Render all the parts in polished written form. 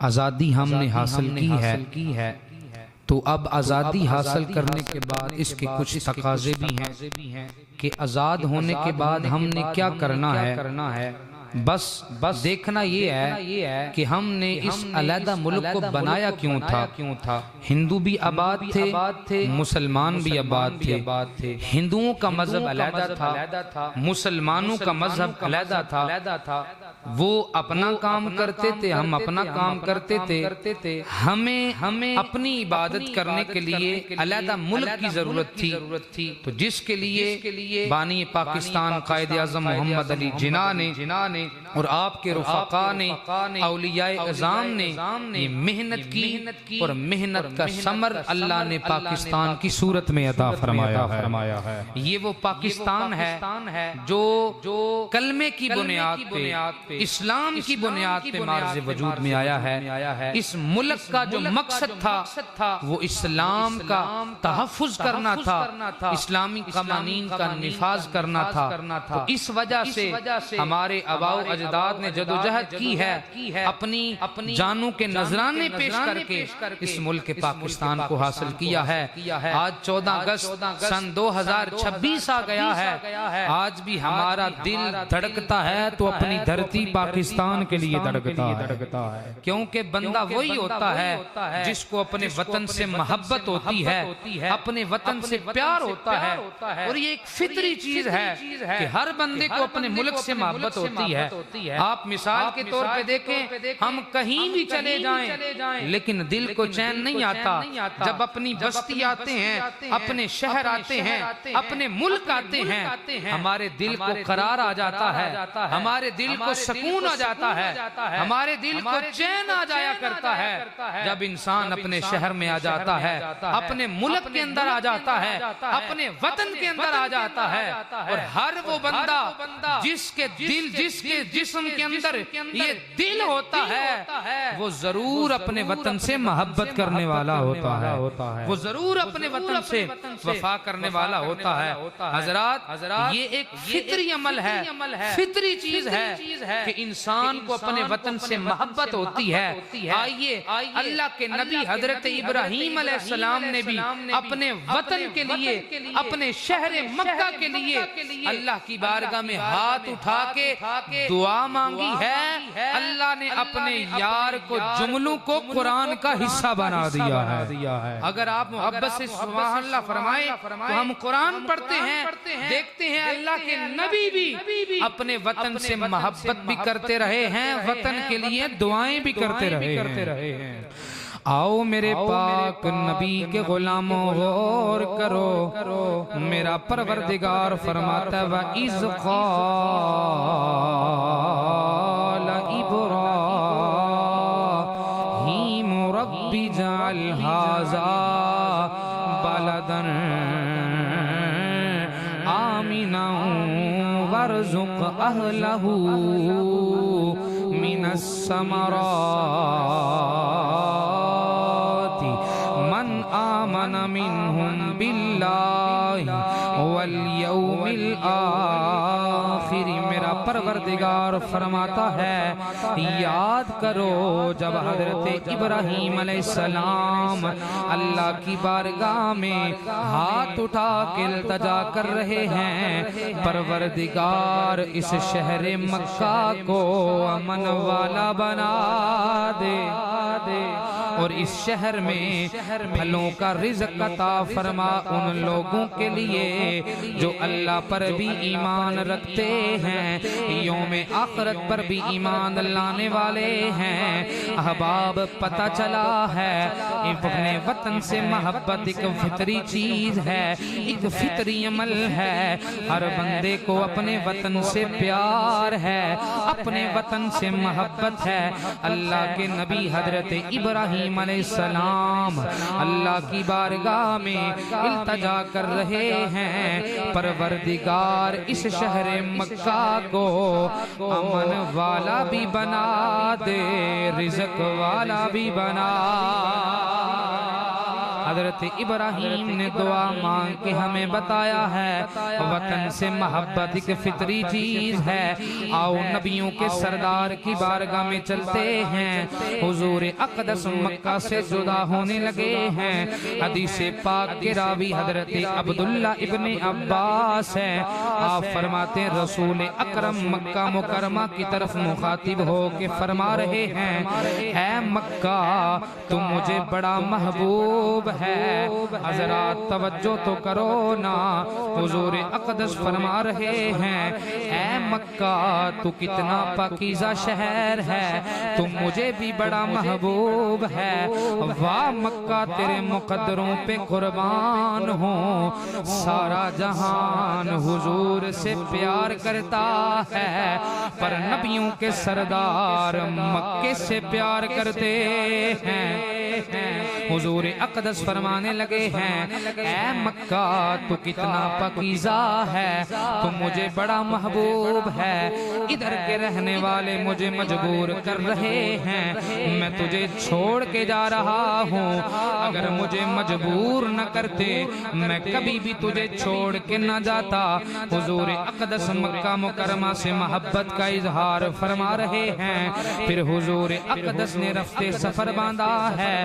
آزادی ہم نے حاصل کی ہے تو اب آزادی حاصل کرنے کے بعد اس کے کچھ تقاضے بھی ہیں کہ آزاد ہونے کے بعد ہم نے کیا کرنا ہے۔ بس دیکھنا یہ ہے کہ ہم نے اس علیحدہ ملک کو بنایا کیوں تھا۔ ہندو بھی آباد تھے، مسلمان بھی آباد تھے۔ ہندوؤں کا مذہب علیحدہ تھا، مسلمانوں کا مذہب علیحدہ تھا۔ وہ اپنا کام کرتے تھے، ہم اپنا کام کرتے تھے۔ ہمیں اپنی عبادت کرنے کے لیے علیحدہ ملک کی ضرورت تھی، تو جس کے لیے بانی پاکستان قائد اعظم محمد علی جناح نے اور آپ کے رفقا نے، اولیاء اعظام نے یہ محنت کی اور محنت کا ثمر اللہ نے پاکستان کی صورت میں عطا فرمایا ہے۔ یہ وہ پاکستان ہے جو کلمے کی بنیاد پہ، اسلام کی بنیاد پہ معرض وجود میں آیا ہے۔ اس ملک کا جو مقصد تھا وہ اسلام کا تحفظ کرنا تھا، اسلامی قوانین کا نفاذ کرنا تھا۔ تو اس وجہ سے ہمارے آباء و اجداد نے جدوجہد کی ہے، اپنی جانوں کے نذرانے پیش کر کے اس ملک پاکستان کو حاصل کیا ہے۔ آج 14 اگست سن 2026 آ گیا ہے، آج بھی ہمارا دل دھڑکتا ہے تو اپنی دھرتی پاکستان کے لیے دھڑکتا ہے، کیونکہ بندہ وہی ہوتا ہے جس کو اپنے وطن سے محبت ہوتی ہے، اپنے وطن سے پیار ہوتا ہے، اور یہ ایک فطری چیز ہے کہ ہر بندے کو اپنے ملک سے محبت ہوتی ہے۔ آپ مثال کے طور پہ دیکھیں، ہم کہیں بھی چلے جائیں لیکن دل کو چین نہیں آتا جب اپنی بستی آتے ہیں، اپنے شہر آتے ہیں، اپنے ملک آتے ہیں، ہمارے دل کو قرار آ جاتا ہے، ہمارے دل کو سکون آ جاتا ہے، ہمارے دل کو چین آ جایا کرتا ہے جب انسان اپنے شہر میں آ جاتا ہے، اپنے ملک کے اندر آ جاتا ہے، اپنے وطن کے اندر آ جاتا ہے۔ اور ہر وہ بندہ جس کے جسم کے اندر یہ دل ہوتا ہے وہ ضرور اپنے وطن سے محبت کرنے والا ہوتا ہے، وہ ضرور اپنے وطن سے وفا کرنے والا ہوتا ہے۔ حضرات، یہ ایک فطری عمل ہے، فطری چیز ہے کہ انسان کو اپنے وطن سے محبت ہوتی ہے۔ آئیے اللہ کے نبی حضرت ابراہیم علیہ السلام نے بھی اپنے وطن کے لیے، اپنے شہر مکہ کے لیے اللہ کی بارگاہ میں ہاتھ اٹھا کے دعا مانگی ہے۔ اللہ نے اپنے یار کو، جملوں کو قرآن کا حصہ بنا دیا ہے۔ اگر آپ محبت سے سبحان اللہ فرمائیں تو ہم قرآن پڑھتے ہیں، دیکھتے ہیں اللہ کے نبی بھی اپنے وطن سے محبت بھی کرتے رہے ہیں، وطن کے لیے دعائیں بھی کرتے رہے ہیں۔ آؤ میرے پاک نبی کے غلاموں غور کرو، میرا پروردگار فرماتا ہے وَإِذْ قَالَ إِبْرَاهِيمُ رَبِّ اجْعَلْ هَٰذَا بَلَدًا آمِنًا وَارْزُقْ أَهْلَهُ مِنَ الثَّمَرَاتِ من آمن منهم باللہ والیوم الآخر۔ میرا پروردگار فرماتا ہے یاد کرو جب حضرت ابراہیم علیہ السلام اللہ کی بارگاہ میں ہاتھ اٹھا کے التجا کر رہے ہیں، پروردگار اس شہر مکہ کو امن والا بنا دے اور اس شہر میں پھلوں کا رزق عطا فرما ان لوگوں کے لیے جو اللہ پر بھی ایمان رکھتے ہیں، یوم آخرت پر بھی ایمان لانے والے ہیں۔ احباب، پتہ چلا ہے اپنے وطن سے محبت ایک فطری چیز ہے، ایک فطری عمل ہے۔ ہر بندے کو اپنے وطن سے پیار ہے، اپنے وطن سے محبت ہے۔ اللہ کے نبی حضرت ابراہیم علیہ السلام اللہ کی بارگاہ میں التجا کر رہے ہیں، پروردگار اس شہر مکہ کو امن والا بھی بنا دے، رزق والا بھی بنا۔ حضرت ابراہیم نے دعا مانگ کے ہمیں بتایا ہے وطن سے محبت ایک فطری چیز ہے. آؤ نبیوں کے سردار کی بارگاہ میں چلتے ہیں. حضور اقدس مکہ سے جدا ہونے لگے ہیں. حدیث پاک کے راوی حضرت عبداللہ ابن عباس ہے. آپ فرماتے ہیں رسول اکرم مکہ مکرمہ کی طرف مخاطب ہو کے فرما رہے ہیں اے مکہ تم مجھے بڑا محبوب ہے. حضرات توجہ تو کرو نا. حضور اقدس فرما رہے ہیں اے مکہ تو کتنا پاکیزہ شہر ہے, تم مجھے بھی بڑا محبوب ہے. واہ مکہ تیرے مقدروں پہ قربان ہوں. سارا جہان حضور سے پیار کرتا ہے پر نبیوں کے سردار مکے سے پیار کرتے ہیں. حضور اقدس فرمانے لگے ہیں اے مکہ تو کتنا پاکیزہ ہے, تو مجھے بڑا محبوب ہے. ادھر کے رہنے والے مجھے مجبور کر رہے ہیں, میں تجھے چھوڑ کے جا رہا ہوں. اگر مجھے مجبور نہ کرتے میں کبھی بھی تجھے چھوڑ کے نہ جاتا. حضور اقدس مکہ مکرمہ سے محبت کا اظہار فرما رہے ہیں. پھر حضور اقدس نے رفتے سفر باندھا ہے,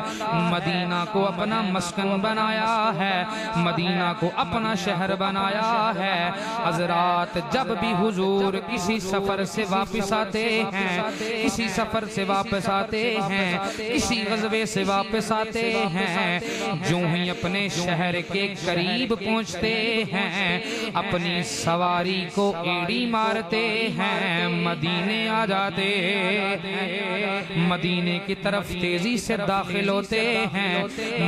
مدینہ کو اپنا مسکن بنایا ہے, مدینہ کو اپنا شہر بنایا ہے. حضرات جب بھی حضور کسی سفر سے واپس آتے ہیں, کسی سفر سے واپس آتے ہیں, کسی غزوے سے واپس آتے ہیں, جو ہی اپنے شہر کے قریب پہنچتے ہیں اپنی سواری کو ایڑی مارتے ہیں, مدینے آ جاتے ہیں, مدینے کی طرف تیزی سے داخل ہوتے ہیں,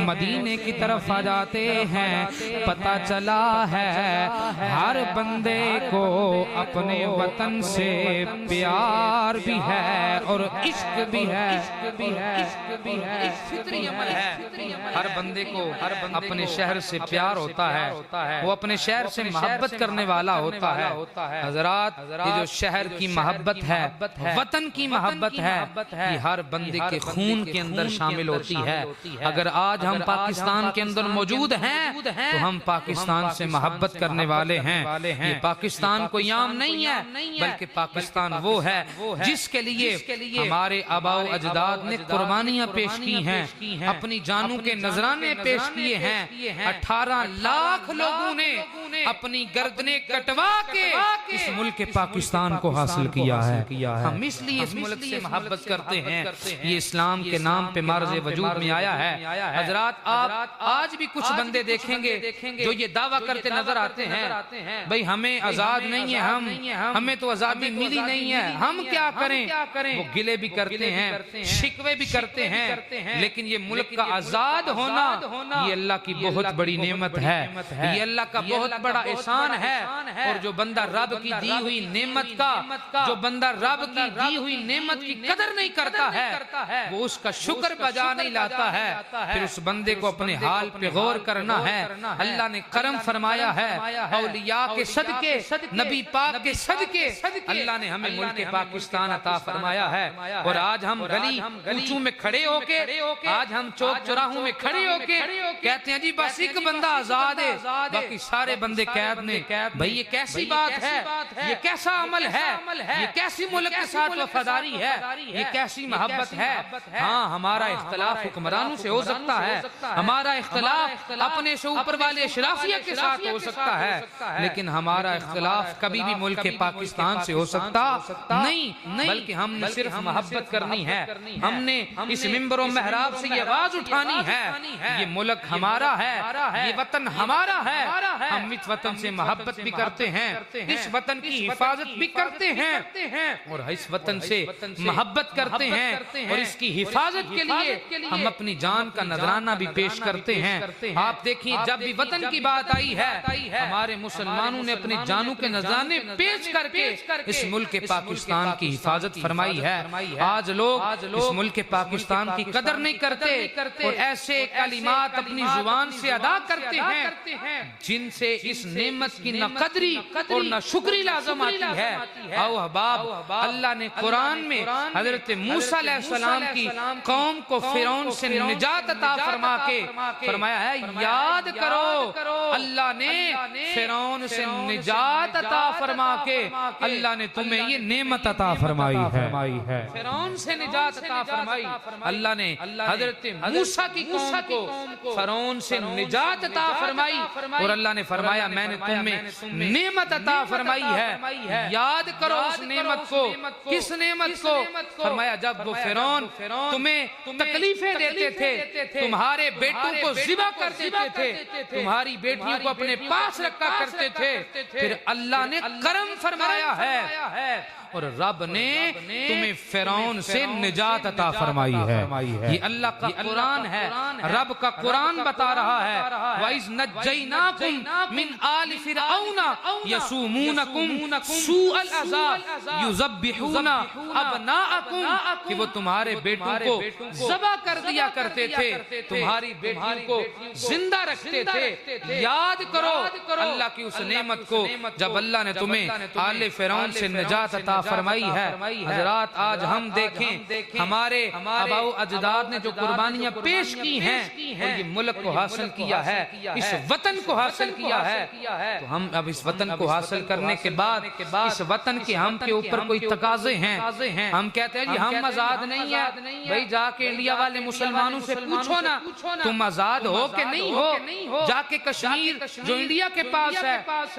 مدینے کی طرف آ جاتے ہیں. پتہ چلا ہے ہر بندے کو اپنے وطن سے پیار بھی ہے اور عشق بھی ہے. فطری عمل ہے, ہر بندے کو اپنے شہر سے پیار ہوتا ہے, وہ اپنے شہر سے محبت کرنے والا ہوتا ہے. حضرات یہ جو شہر کی محبت ہے, وطن کی محبت ہے, یہ ہر بندے کے خون کے اندر شامل ہوتی ہے. اگر آج ہم پاکستان کے اندر موجود ہیں تو ہم پاکستان سے محبت کرنے والے ہیں. یہ پاکستان کوئی عام نہیں ہے بلکہ پاکستان وہ ہے جس کے لیے ہمارے آباء و اجداد نے قربانیاں پیش کی ہیں, اپنی جانوں کے نذرانے پیش کیے ہیں. 18 لاکھ لوگوں نے اپنی گردنیں کٹوا کے اس ملک پاکستان کو حاصل کیا ہے. ہم اس لیے اس ملک سے محبت کرتے ہیں. یہ اسلام کے نام پہ مرز وجود میں آیا ہے. حضرات آپ آج بھی کچھ بندے دیکھیں گے جو یہ دعویٰ کرتے نظر آتے ہیں بھئی ہمیں آزاد نہیں ہے, ہمیں تو آزادی ملی نہیں ہے, ہم کیا کریں. وہ گلے بھی کرتے ہیں, شکوے بھی کرتے ہیں, لیکن یہ ملک کا آزاد ہونا یہ اللہ کی بہت بڑی نعمت ہے, یہ اللہ کا بہت بڑا احسان ہے. اور جو بندہ رب کی دی ہوئی نعمت کا, جو بندہ رب کی دی ہوئی نعمت کی قدر نہیں کرتا ہے وہ اس کا شکر بجا نہیں لاتا ہے. پھر اس بندے کو اپنے حال پہ غور کرنا ہے. اللہ نے کرم فرمایا ہے, اولیاء کے صدقے, نبی پاک کے صدقے اللہ نے ہمیں ملک پاکستان عطا فرمایا ہے. اور آج ہم گلی کوچوں میں کھڑے ہو کے, آج ہم چوک چوراہوں میں کھڑے ہو کے کہتے ہیں جی بس ایک بندہ آزاد ہے باقی سارے بندے قید میں. بھئی یہ کیسی بات ہے, یہ کیسا عمل ہے, یہ کیسی ملک کے ساتھ وفاداری ہے, یہ کیسی محبت ہے. ہاں ہمارا اختلاف حکمرانوں سے ہو سکتا ہے, ہمارا اختلاف اپنے سے اوپر والے اشرافیہ کے ساتھ ہو سکتا ہے, لیکن ہمارا اختلاف کبھی بھی ملک پاکستان سے ہو سکتا نہیں. بلکہ ہم نے صرف محبت کرنی ہے, ہم نے اس منبر و محراب سے یہ آواز اٹھانی ہے یہ ملک ہمارا ہے, یہ وطن ہمارا ہے. ہم اس وطن سے محبت بھی کرتے ہیں, اس وطن کی حفاظت بھی کرتے ہیں اور اس وطن سے محبت کرتے ہیں, اور اس کی حفاظت کے لیے ہم اپنی جان کا نذرانہ بھی پیش کرتے ہیں. آپ دیکھیں جب بھی وطن کی بات آئی ہے ہمارے مسلمانوں نے اپنی جانوں کے نذرانے پیش کر کے اس ملک پاکستان کی حفاظت فرمائی ہے. آج لوگ اس ملک پاکستان کی قدر نہیں کرتے اور ایسے کلمات اپنی زبان سے ادا کرتے ہیں جن سے اس نعمت کی نہ قدری اور نہ شکری لازم آتی ہے۔ او احباب، اللہ نے قرآن میں حضرت موسیٰ علیہ السلام کی قوم کو فرعون سے نجات عطا فرما کے فرمایا ہے یاد کرو، اللہ نے فرعون سے نجات عطا فرما کے اللہ نے تمہیں یہ نعمت عطا فرمائی ہے۔ فرعون سے نجات عطا فرمائی اللہ نے، حضرت موسیٰ کی قوم کو فرعون سے نجات عطا فرمائی، اور اللہ نے فرمایا میں نے تمہیں نعمت عطا فرمائی ہے، یاد کرو اس نعمت کو۔ کس نعمت کو؟ فرمایا جب وہ فرعون تمہیں تکلیفیں دیتے تھے، تمہارے بیٹوں کو ذبح کر دیتے تھے، تمہاری بیٹیوں کو اپنے پاس رکھا کرتے تھے، پھر اللہ نے کرم فرمایا ہے اور رب نے تمہیں فرعون سے نجات عطا فرمائی ہے۔ یہ اللہ کا قرآن ہے، رب کا قرآن بتا رہا ہے وَإِذْ نَجَّيْنَاكُمْ مِنْ آلِ فِرْعَوْنَ يَسُومُونَكُمْ سُوءَ الْعَذَابِ يُذَبِّحُونَ أَبْنَاءَكُمْ کہ وہ تمہارے بیٹوں کو ذبح کر دیا کرتے تھے، تمہاری بیٹیوں کو زندہ رکھتے تھے۔ یاد کرو اللہ کی اس نعمت کو جب اللہ نے تمہیں آل فرعون سے نجات عطا فرمائی ہے۔ حضرات آج ہم دیکھیں ہمارے آباء و اجداد نے جو قربانیاں پیش کی ہیں اور یہ ملک کو حاصل کیا ہے، اس وطن کو حاصل کیا ہے، تو ہم اب اس وطن کو حاصل کرنے کے بعد اس وطن کے ہم کے اوپر کوئی تقاضے ہیں، ہم کہتے ہیں جی ہم آزاد نہیں ہیں۔ بھئی جا کے انڈیا والے مسلمانوں سے پوچھو نا تم آزاد ہو کہ نہیں ہو، جا کے کشمیر جو انڈیا کے پاس ہے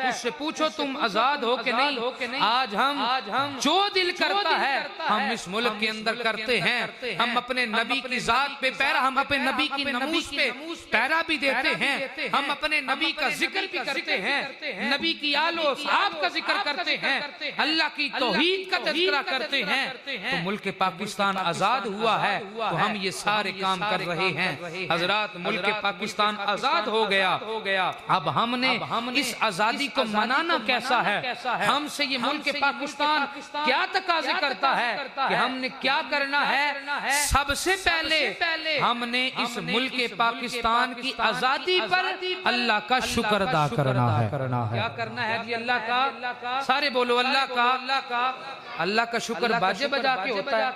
اس سے پوچھو تم آزاد ہو کہ نہیں۔ آج ہم جو دل کرتا ہے ہم اس ملک کے اندر کرتے ہیں، ہم اپنے نبی کی ذات پہ پیرا، ہم اپنے نبی کی ناموس پہ پیرا بھی دیتے ہیں، ہم اپنے نبی کا ذکر بھی کرتے ہیں، نبی کی آل و اصحاب کا ذکر کرتے ہیں، اللہ کی توحید کا تذکرہ کرتے ہیں، تو ملک پاکستان آزاد ہوا ہے تو ہم یہ سارے کام کر رہے ہیں۔ حضرات ملک پاکستان آزاد ہو گیا، اب ہم نے اس آزادی کو منانا کیسا ہے؟ ہم سے یہ ملک پاکستان کیا تقاضے کرتا ہے کہ ہم نے کیا کرنا ہے؟ سب سے پہلے ہم نے اس ملک پاکستان کی آزادی پر اللہ کا شکر ادا کرنا ہے۔ کیا کرنا ہے جی؟ اللہ کا، سارے بولو اللہ کا۔ اللہ کا شکر باجے بجا کے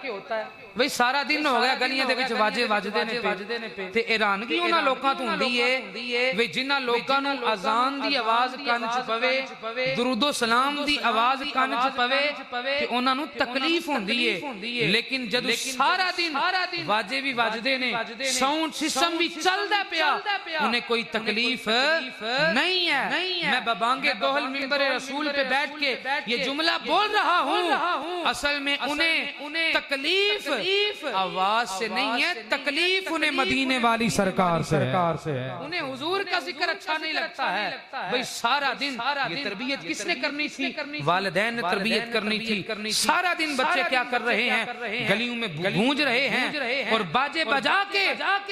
ہوتا ہے۔ وہی سارا دن ہو گیا گلیاں دے وچ واجے وجدے نے تے ایرانگی انہاں لوکاں تو ہوندی ہے وی جنہاں لوکاں نوں اذان دی آواز کان چ پوے، درود و سلام دی آواز کان چ پوے تے انہاں نوں تکلیف ہوندی ہے، لیکن جدوں سارا دن واجے بھی وجدے نے، ساؤنڈ سسٹم بھی چلدا پیا، انہیں کوئی تکلیف نہیں ہے۔ میں ببانگے دوہل منبر رسول پہ بیٹھ کے یہ جملہ بول رہا ہوں، اصل میں انہیں تکلیف آواز سے نہیں ہے، تکلیف انہیں مدینے والی سرکار سے ہے، انہیں حضور کا ذکر اچھا نہیں لگتا ہے۔ بھئی سارا دن یہ تربیت کس نے کرنی تھی؟ والدین نے تربیت کرنی تھی۔ سارا دن بچے کیا کر رہے ہیں؟ گلیوں میں گونج رہے ہیں اور باجے بجا کے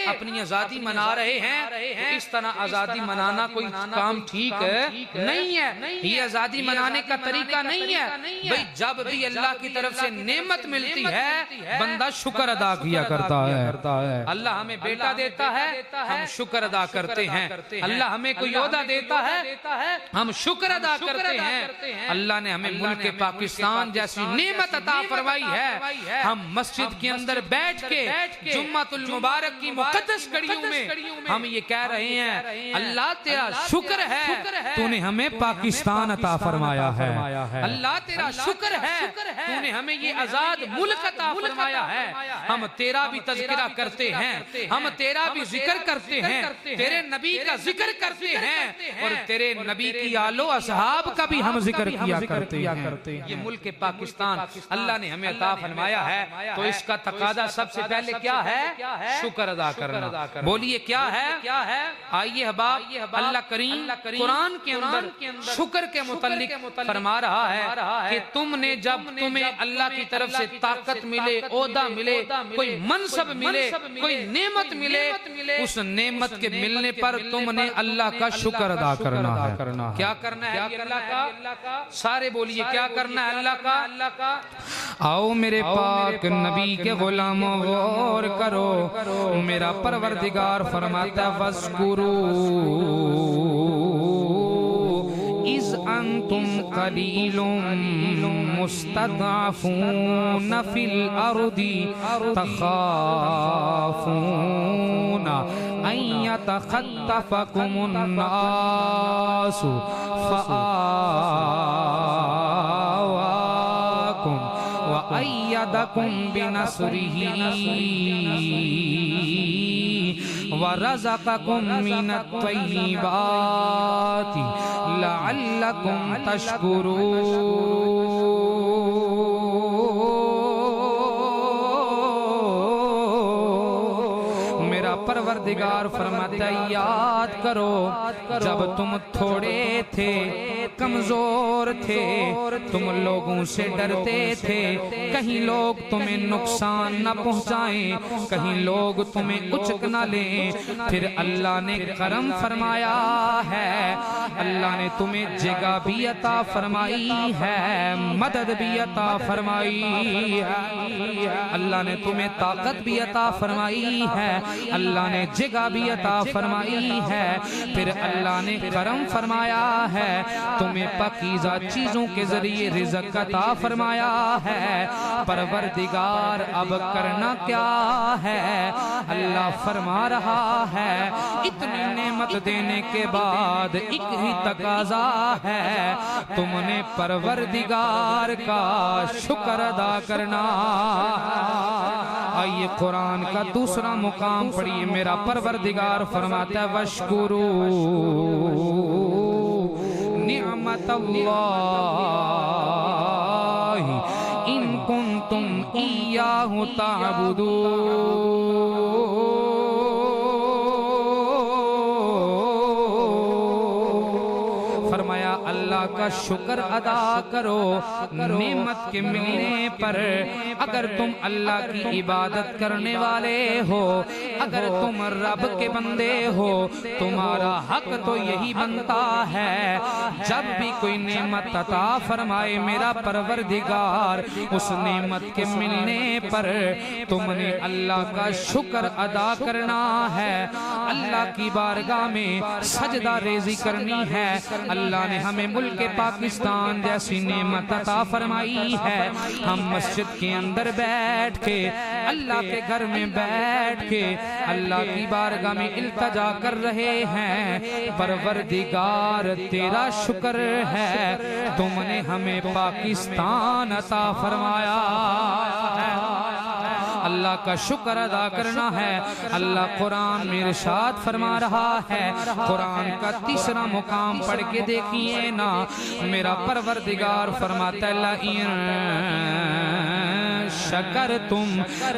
اپنی آزادی منا رہے ہیں۔ تو اس طرح آزادی منانا کوئی کام ٹھیک نہیں ہے، یہ آزادی منانے کا طریقہ نہیں ہے۔ بھئی جب بھی اللہ کی طرف سے نعمت ملتی ہے بندہ شکر ادا کیا کرتا ہے۔ اللہ ہمیں بیٹا دیتا ہے ہم شکر ادا کرتے ہیں، اللہ ہمیں کوئی عہدہ دیتا ہے ہم شکر ادا کرتے ہیں، اللہ نے ہمیں ملک پاکستان جیسی نعمت عطا فرمائی ہے، ہم مسجد کے اندر بیٹھ کے جمعۃ المبارک کی مقدس گھڑیوں میں ہم یہ کہہ رہے ہیں اللہ تیرا شکر ہے تو نے ہمیں پاکستان عطا فرمایا ہے، اللہ تیرا شکر ہے تو نے ہمیں یہ آزاد ملک عطا فرمایا ہے، ہم تیرا بھی تذکرہ کرتے ہیں، ہم تیرا بھی ذکر کرتے ہیں، تیرے نبی کا ذکر کرتے ہیں اور تیرے نبی کی آل و اصحاب کا بھی ہم ذکر کیا کرتے ہیں۔ یہ ملک پاکستان اللہ نے ہمیں عطا فرمایا ہے تو اس کا تقاضا سب سے پہلے کیا ہے؟ شکر ادا کرنا۔ بولیے کیا ہے؟ آئیے احباب، اللہ کریم قرآن کے اندر شکر کے متعلق فرما رہا ہے کہ تم نے جب تمہیں اللہ کی طرف سے طاقت ملے، عہدہ ملے، کوئی منصب ملے، کوئی نعمت ملے، اس نعمت کے ملنے پر تم نے اللہ کا شکر ادا کرنا ہے۔ کیا کرنا ہے اللہ کا؟ سارے بولیے کیا کرنا ہے اللہ کا؟ آؤ میرے پاک نبی کے غلاموں غور کرو، میرا پروردگار فرماتا وَاذْكُرُوا اذ انتم قلیل مستضعفون فی الارض تخافون ان یتخطفکم الناس فآواکم وأيدكم بنصره ورزقكم من الطيبات لعلكم تشکرون۔ میرا پروردگار فرماتا ہے یاد کرو جب تم تھوڑے تھے، کمزور تھے، تم لوگوں سے ڈرتے تھے کہیں لوگ تمہیں نقصان نہ پہنچائیں، کہیں لوگ تمہیں اچک نہ لیں، پھر اللہ نے کرم فرمایا ہے، اللہ نے تمہیں جگہ بھی عطا فرمائی ہے، مدد بھی عطا فرمائی ہے، اللہ نے تمہیں طاقت بھی عطا فرمائی ہے، اللہ نے جگہ بھی عطا فرمائی ہے، پھر اللہ نے کرم فرمایا ہے، تمہیں پاکیزہ چیزوں کے ذریعے رزق عطا فرمایا ہے۔ پروردگار اب کرنا کیا ہے؟ اللہ فرما رہا ہے اتنی نعمت دینے کے بعد ایک ہی تقاضا ہے، تم نے پروردگار کا شکر ادا کرنا۔ آئیے قرآن کا دوسرا مقام پڑھیے، میرا پروردگار فرماتا ہے وَاشْكُرُوا نعمت اللہ ان کنتم ایاہ تعبدون۔ فرمایا اللہ کا شکر ادا کرو نعمت کے ملنے پر۔ اگر تم اللہ کی عبادت کرنے والے ہو، اگر تم رب کے بندے ہو، تمہارا حق تو یہی بنتا ہے جب بھی کوئی نعمت عطا فرمائے میرا پروردگار، اس نعمت کے ملنے پر تم نے اللہ کا شکر ادا کرنا ہے، اللہ کی بارگاہ میں سجدہ ریزی کرنی ہے۔ اللہ نے ہمیں ملک پاکستان جیسی نعمت عطا فرمائی ہے، ہم مسجد کے اندر بیٹھ کے، اللہ کے گھر میں بیٹھ کے اللہ کی بارگاہ میں التجا کر رہے ہیں، پروردگار تیرا شکر ہے تم نے ہمیں پاکستان عطا فرمایا ہے، اللہ کا شکر ادا کرنا ہے۔ اللہ قرآن میں ارشاد فرما رہا ہے، قرآن کا تیسرا مقام پڑھ کے دیکھیے نا، میرا پروردگار فرماتا ہے لَإِن شَكَرْتُمْ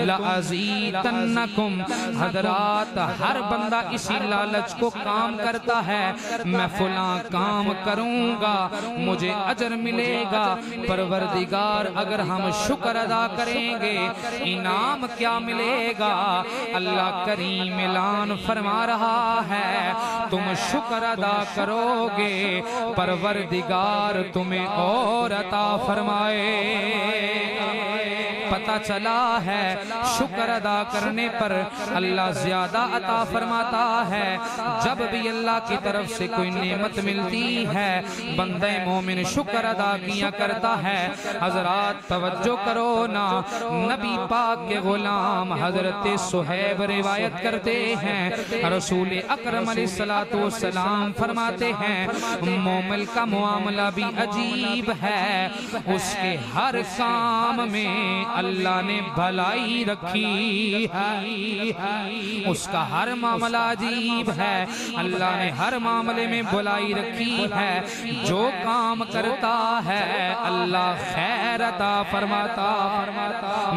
لَأَزِيدَنَّكُمْ۔ حضرات ہر بندہ اسی لالچ کو کام کرتا ہے، میں فلاں کام کروں گا مجھے اجر ملے گا۔ پروردگار اگر ہم شکر ادا کریں گے انعام کیا ملے گا؟ اللہ کریم اعلان فرما رہا ہے تم شکر ادا کرو گے پروردگار تمہیں اور عطا فرمائے۔ پتہ چلا ہے شکر ادا کرنے پر اللہ زیادہ عطا فرماتا ہے۔ جب بھی اللہ کی طرف سے کوئی نعمت ملتی ہے بندہ مومن شکر ادا کیا کرتا ہے۔ حضرات توجہ کرو نا، نبی پاک کے غلام حضرت صہیب روایت کرتے ہیں، رسول اکرم علیہ السلام فرماتے ہیں مومن کا معاملہ بھی عجیب ہے، اس کے ہر کام میں اللہ نے بھلائی رکھی ہے، اس کا ہر معاملہ عجیب ہے، اللہ نے ہر معاملے میں بھلائی رکھی ہے، جو کام کرتا ہے اللہ خیر عطا فرماتا،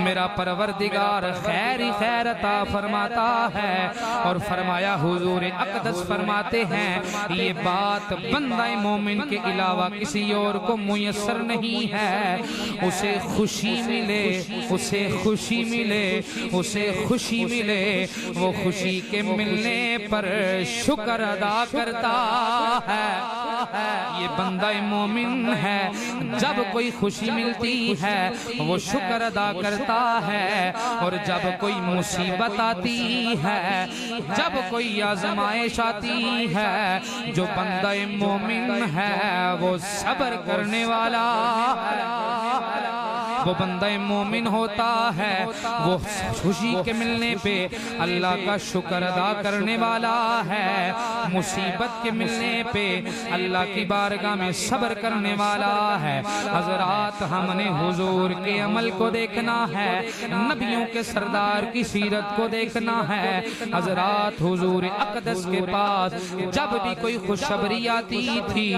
میرا پروردگار خیر ہی خیر عطا فرماتا ہے۔ اور فرمایا حضور اقدس فرماتے ہیں یہ بات بندہ مومن کے علاوہ کسی اور کو میسر نہیں ہے، اسے خوشی ملے، اسے خوشی ملے، اسے خوشی ملے، وہ خوشی کے ملنے پر شکر ادا کرتا ہے۔ یہ بندہ مومن ہے، جب کوئی خوشی ملتی ہے وہ شکر ادا کرتا ہے، اور جب کوئی مصیبت آتی ہے، جب کوئی آزمائش آتی ہے، جو بندہ مومن ہے وہ صبر کرنے والا ہے، وہ بندہ مومن ہوتا ہے، وہ خوشی کے ملنے پہ اللہ کا شکر ادا کرنے والا ہے، مصیبت کے ملنے پہ اللہ کی بارگاہ میں صبر کرنے والا ہے۔ حضرات ہم نے حضور کے عمل کو دیکھنا ہے، نبیوں کے سردار کی سیرت کو دیکھنا ہے۔ حضرات حضور اقدس کے پاس جب بھی کوئی خوشخبری آتی تھی،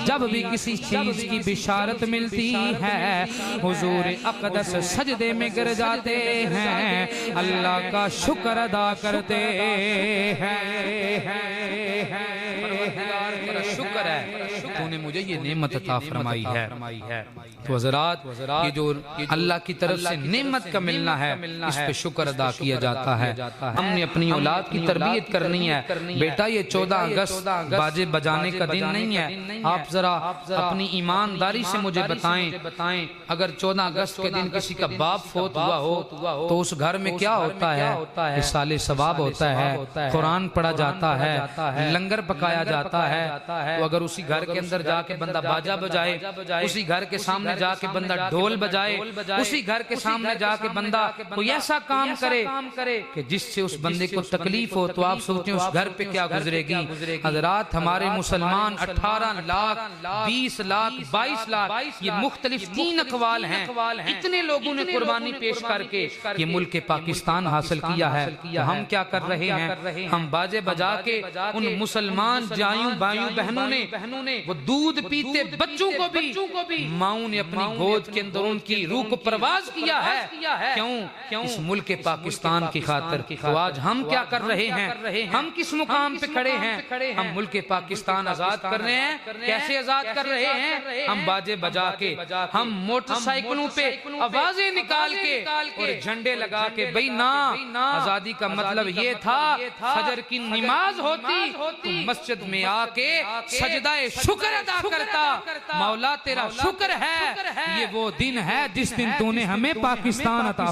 جب بھی کسی چیز کی بشارت ملتی ہے، حضور اقدس سجدے میں گر جاتے ہیں، اللہ کا شکر ادا کرتے ہیں۔ شکر ہے تو نے مجھے یہ نعمت عطا فرمائی ہے۔ تو حضرات یہ جو اللہ کی طرف سے نعمت کا ملنا ہے، اس پہ شکر ادا کیا جاتا ہے۔ ہم نے اپنی اولاد کی تربیت کرنی ہے۔ بیٹا یہ 14 اگست باجے بجانے کا دن نہیں ہے، آپ ذرا اپنی ایمانداری سے مجھے بتائیں، اگر 14 اگست کے دن کسی کا باپ فوت ہوا ہو تو اس گھر میں کیا ہوتا ہے؟ اِصالِ ثواب ہوتا ہے، قرآن پڑھا جاتا ہے، لنگر پکایا جاتا ہے۔ تو اگر اسی گھر کے اندر جا کے بندہ باجا بجائے، اسی گھر کے سامنے جا کے بندہ ڈھول بجائے، اسی گھر کے سامنے جا کے بندہ کوئی ایسا کام کرے کہ جس سے اس بندے کو تکلیف ہو، تو آپ سوچیں اس گھر پہ کیا گزرے گی۔ حضرات ہمارے مسلمان 18 لاکھ 20 لاکھ 22 لاکھ، یہ مختلف 3 اقوال ہیں، اتنے لوگوں نے قربانی پیش کر کے یہ ملک پاکستان حاصل کیا ہے۔ تو ہم کیا کر رہے ہیں؟ ہم باجے بجا کے ان مسلمان جائیوں بھائیوں بہنوں نے وہ دودھ پیتے بچوں کو بھی ماؤں نے اپنی گود کے اندر ان کی روح کو پرواز کیا ہے۔ کیوں؟ اس ملک پاکستان کی خاطر۔ تو آج ہم کیا کر رہے ہیں؟ ہم کس مقام پہ کھڑے ہیں؟ ہم ملک پاکستان آزاد کر رہے ہیں۔ کیسے آزاد کر رہے ہیں؟ ہم باجے بجا کے، ہم موٹر سائیکلوں پہ آوازیں نکال کے اور جھنڈے لگا کے، بھئی نا آزادی کا مطلب یہ تھا فجر کی نماز ہوتی تو مسجد میں آ کے سجدہ شکر ادا کرتا، مولا تیرا شکر ہے، یہ وہ دن ہے جس دن تو نے ہمیں پاکستان عطا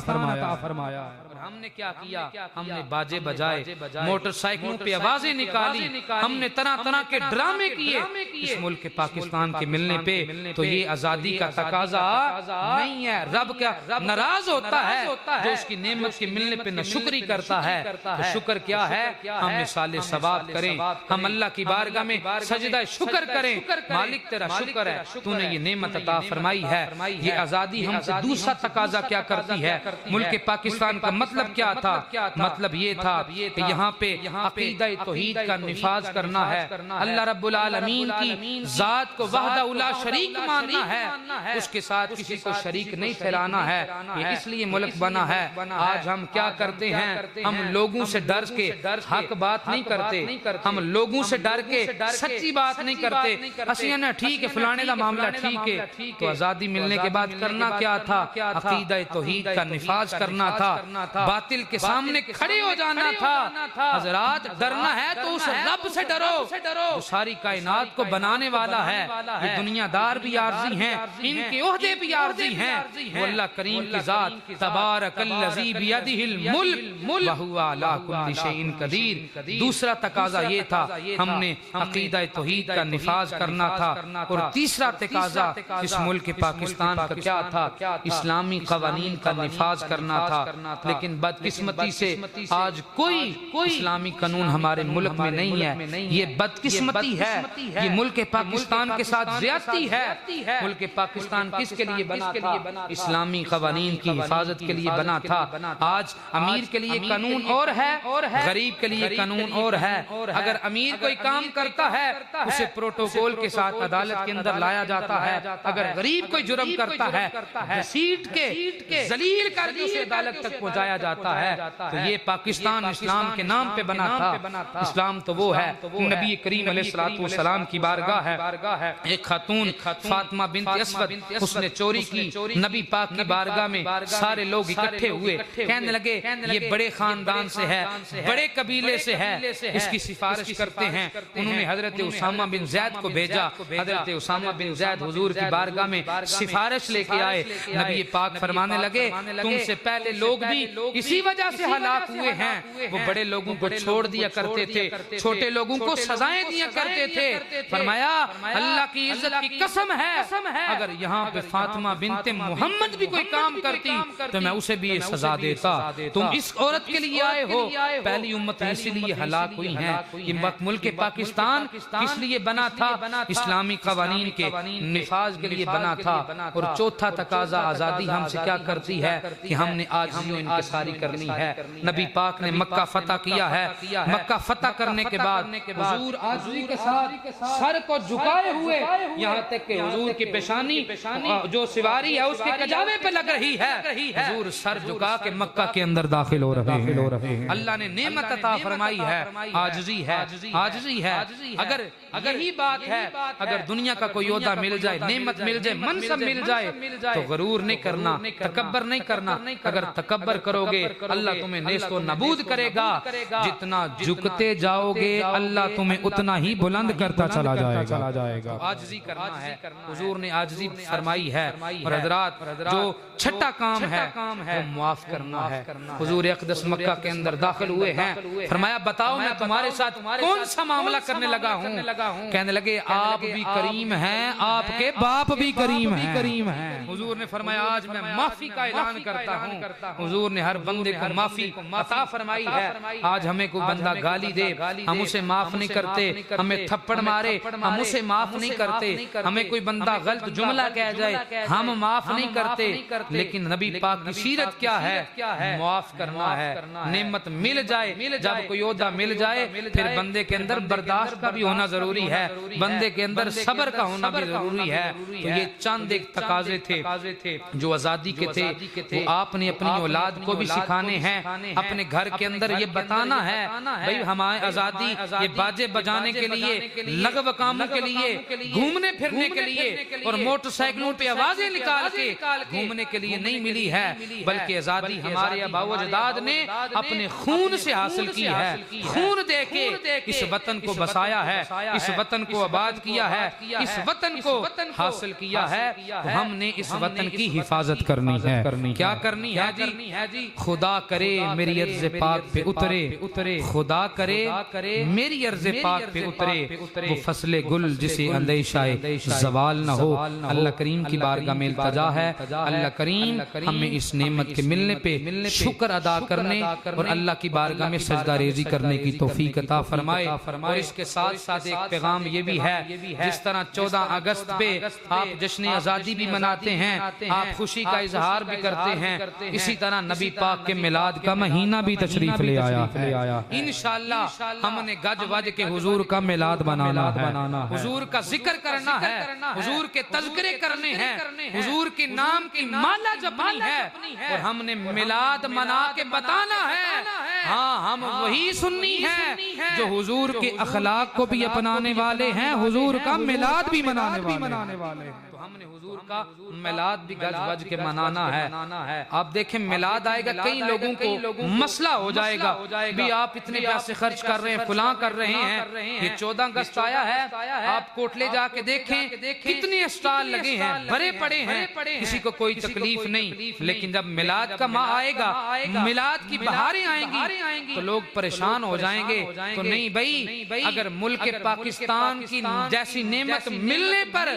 فرمایا۔ ہم نے کیا کیا؟ ہم نے باجے بجائے، موٹر سائیکلوں پہ آوازیں نکالی، ہم نے طرح طرح کے ڈرامے کیے اس ملک پاکستان کے ملنے پہ۔ تو یہ آزادی کا تقاضا نہیں ہے۔ رب کیا ناراض ہوتا ہے جو اس کی نعمت کے ملنے پہ ناشکری کرتا ہے۔ تو شکر کیا ہے؟ ہم مثال ثواب کریں، ہم اللہ کی بارگاہ میں سجدہ شکر کریں، مالک تیرا شکر ہے تو نے یہ نعمت عطا فرمائی ہے۔ یہ آزادی ہم سے دوسرا تقاضا کیا کرتی ہے؟ ملک پاکستان کا مطلب کیا تھا؟ مطلب یہ تھا کہ یہاں پہ عقیدہ توحید کا نفاذ کرنا ہے، اللہ رب العالمین کی ذات کو وحدہ لا شریک ماننا ہے، اس کے ساتھ کسی کو شریک نہیں ٹھہرانا ہے۔ یہ اس لیے ملک بنا ہے۔ آج ہم کیا کرتے ہیں؟ ہم لوگوں سے ڈر کے حق بات نہیں کرتے، ہم لوگوں سے ڈر کے سچی بات نہیں کرتے۔ اسی نا ٹھیک ہے فلانے دا معاملہ ٹھیک ہے، تو آزادی ملنے کے بعد کرنا کیا تھا؟ عقیدہ توحید کا نفاذ کرنا تھا، باطل کے سامنے کھڑے ہو جانا تھا۔ حضرات ڈرنا ہے تو اس رب سے ڈرو جو ساری کائنات کو بنانے والا ہے۔ یہ دنیا دار بھی عارضی ہیں، ان کے عہدے بھی عارضی ہیں، وہ اللہ کریم کی ذات تبارک الذی بیدہ الملک وہو علی کل شیء قدیر۔ دوسرا تقاضا یہ تھا ہم نے عقیدہ توحید کا نفاذ کرنا تھا، اور تیسرا تقاضا اس ملک پاکستان کا کیا تھا؟ اسلامی قوانین کا نفاذ کرنا تھا۔ لیکن بدقسمتی سے آج کوئی اسلامی قانون ہمارے ملک میں نہیں ہے۔ یہ بدقسمتی ہے، یہ ملک پاکستان کے ساتھ زیادتی ہے۔ ملک پاکستان کس کے لیے بنا تھا؟ اسلامی قوانین کی حفاظت کے لیے بنا تھا۔ آج امیر کے لیے قانون اور ہے، غریب کے لیے قانون اور ہے۔ اگر امیر کوئی کام کرتا ہے اسے پروٹوکول کے ساتھ عدالت کے اندر لایا جاتا ہے، اگر غریب کوئی جرم کرتا ہے گھسیٹ کے ذلیل کر کے اسے عدالت تک پہنچایا جاتا ہے تو یہ پاکستان اسلام کے نام پہ بنا تھا۔ اسلام تو وہ ہے، نبی کریم علیہ السلام کی بارگاہ ہے۔ ایک خاتون فاطمہ بنت اسود، اس نے چوری کی، نبی پاک کی بارگاہ میں سارے لوگ اکٹھے ہوئے، کہنے لگے یہ بڑے خاندان سے ہے، بڑے قبیلے سے ہے، اس کی سفارش کرتے ہیں۔ انہوں نے حضرت اسامہ بن زید کو بھیجا، حضرت اسامہ بن زید حضور کی بارگاہ میں سفارش لے کے آئے۔ نبی پاک فرمانے لگے تم سے پہلے لوگ بھی اسی وجہ سے ہلاک ہوئے ہیں، وہ بڑے لوگوں کو چھوڑ دیا کرتے تھے، چھوٹے لوگوں کو سزائیں دیا کرتے تھے۔ فرمایا اللہ کی عزت کی قسم ہے اگر یہاں پہ فاطمہ بنت محمد بھی کوئی کام کرتی تو میں اسے بھی یہ سزا دیتا۔ تم اس عورت کے لیے آئے ہو، پہلی امت اسی لیے ہلاک ہوئی ہیں۔ یہ ملک پاکستان کس لیے بنا تھا؟ اسلامی قوانین کے نفاذ کے لیے بنا تھا۔ اور چوتھا تقاضا آزادی ہم سے کیا کرتی ہے کہ ہم نے عاجزی و انکساری کرنی ہے۔ نبی پاک نے مکہ فتح کیا ہے، مکہ فتح کرنے کے بعد حضور عاجزی کے ساتھ سر کو جھکائے ہوئے، یہاں تک کہ حضور کی پیشانی جو سواری ہے اس کے کجاوے پہ لگ رہی ہے، حضور سر جھکا کے مکہ کے اندر داخل ہو رہے ہیں۔ اللہ نے نعمت عطا فرمائی ہے، عاجزی ہے، عاجزی ہے۔ اگر یہی بات ہے، اگر دنیا کا کوئی عہدہ مل جائے، نعمت مل جائے، منصب مل جائے تو غرور نہیں کرنا، تکبر نہیں کرنا۔ اگر تکبر کرو گے اللہ تمہیں نیست و نابود کرے گا۔ جتنا جھکتے جاؤ گے اللہ تمہیں اتنا ہی بلند کرتا چلا جائے گا۔ عاجزی کرنا ہے، حضور نے عاجزی فرمائی ہے۔ اور حضرات جو چھٹا کام ہے وہ معاف کرنا ہے۔ حضور اقدس مکہ کے اندر داخل ہوئے ہیں، فرمایا بتاؤ میں تمہارے ساتھ کون سا معاملہ کرنے لگا ہوں؟ کہنے لگے آپ بھی کریم ہیں، آپ کے باپ بھی کریم ہیں۔ حضور نے فرمایا آج میں معافی کا اعلان کرتا ہوں۔ حضور نے ہر بندے کو معافی عطا فرمائی ہے۔ آج ہمیں کوئی بندہ گالی دے ہم اسے معاف نہیں کرتے، ہمیں تھپڑ مارے ہم اسے معاف نہیں کرتے، ہمیں کوئی بندہ غلط جملہ کہہ جائے ہم معاف نہیں کرتے۔ لیکن نبی پاک کی سیرت کیا ہے؟ معاف کرنا ہے۔ نعمت مل جائے، جب کوئی عہدہ مل جائے پھر بندے کے اندر برداشت کا بھی ہونا ضروری ہے، بندے کے اندر صبر کا ہونا بھی ضروری ہے۔ تو یہ چند ایک تقاضے تھے جو آزادی کے تھے، وہ آپ نے اپنی اولاد کو بھی سکھانے ہیں، اپنے گھر کے اندر یہ بتانا ہے بھئی ہماری آزادی یہ باجے بجانے کے لیے، لغو کاموں کے لیے، گھومنے پھرنے کے لیے اور موٹر سائیکلوں پہ آوازیں نکال کے گھومنے کے لیے نہیں ملی ہے، بلکہ آزادی ہمارے آباء و اجداد نے اپنے خون سے حاصل کی ہے۔ خون دے کے اس وطن کو بسایا ہے، اس وطن کو آباد کیا ہے، اس وطن کو حاصل کیا ہے۔ ہم نے اس وطن کی حفاظت کرنی ہے۔ کیا کرنی ہے جی؟ خدا کرے میری عرض پاک پہ اترے، خدا کرے میری عرض پاک پہ اترے وہ فصل گل جسے اندیشہ زوال نہ ہو۔ اللہ کریم کی بارگاہ میں التجا ہے، اللہ کریم ہمیں اس نعمت کے ملنے پہ شکر ادا کرنے اور اللہ کی بارگاہ میں سجدہ ریزی کرنے کی توفیق عطا فرمائے۔ اور اس کے ساتھ ساتھ ایک پیغام یہ بھی ہے، جس طرح 14 اگست پہ آپ جشن آزادی بھی مناتے ہیں، آپ خوشی کا اظہار بھی کرتے ہیں، اسی طرح نبی پاک کے میلاد کا مہینہ بھی تشریف لے آیا ہے۔ انشاءاللہ ہم نے گج وج کے حضور کا میلاد بنانا ہے، حضور کا ذکر کرنا ہے، حضور کے تذکرے کرنے ہیں، حضور کے نام کی مالا جپنی ہے اور ہم نے میلاد منا کے بتانا ہے ہاں ہم وہی سنی ہیں جو حضور کے اخلاق کو بھی اپنانے والے ہیں، حضور کا میلاد بھی منانے والے ہیں۔ تو ہم نے حضور کا میلاد بھی گج وج کے منانا ہے۔ آپ دیکھیں میلاد آئے گا، کئی لوگوں کو مسئلہ ہو جائے گا بھی آپ اتنے پیسے خرچ کر رہے ہیں، فلاں کر رہے ہیں۔ یہ 14 اگست آیا ہے، آپ کوٹلے جا کے دیکھیں کتنے اسٹال لگے ہیں، بھرے پڑے ہیں، کسی کو کوئی تکلیف نہیں۔ لیکن جب میلاد کا ماہ آئے گا، میلاد کی بہاریں آئیں گی تو لوگ پریشان ہو جائیں گے۔ تو نہیں بھائی، اگر ملک پاکستان کی جیسی نعمت ملنے پر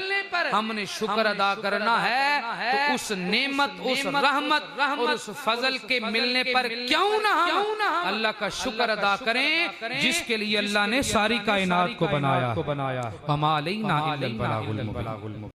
ہم نے شکر ادا کرنا ہے تو اس نعمت، اس رحمت اور اس فضل کے ملنے پر کیوں نہ ہم اللہ کا شکر ادا کریں جس کے لیے اللہ نے ساری کائنات کو بنایا۔ وما علینا الا البلاغ المبین۔